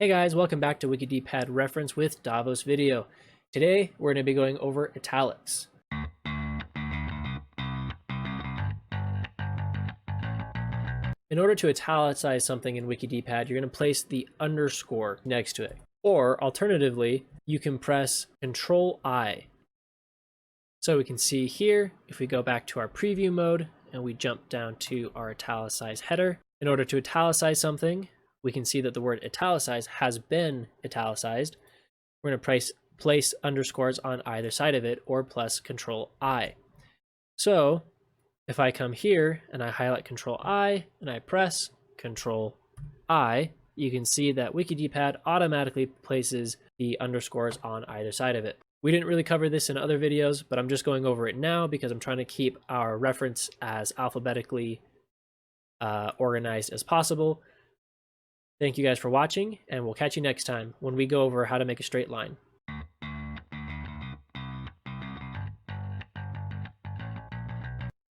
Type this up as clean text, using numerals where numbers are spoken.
Hey guys, welcome back to WikidPad reference with Davos video. Today we're going to be going over italics. In order to italicize something in WikidPad, you're going to place the underscore next to it. Or alternatively, you can press Control-I. So we can see here, if we go back to our preview mode and we jump down to our italicize header, in order to italicize something, we can see that the word italicize has been italicized. We're going to place underscores on either side of it or plus Control-I. So if I come here and I highlight Control-I and I press Control-I, you can see that WikidPad automatically places the underscores on either side of it. We didn't really cover this in other videos, but I'm just going over it now because I'm trying to keep our reference as alphabetically organized as possible. Thank you guys for watching, and we'll catch you next time when we go over how to make a straight line.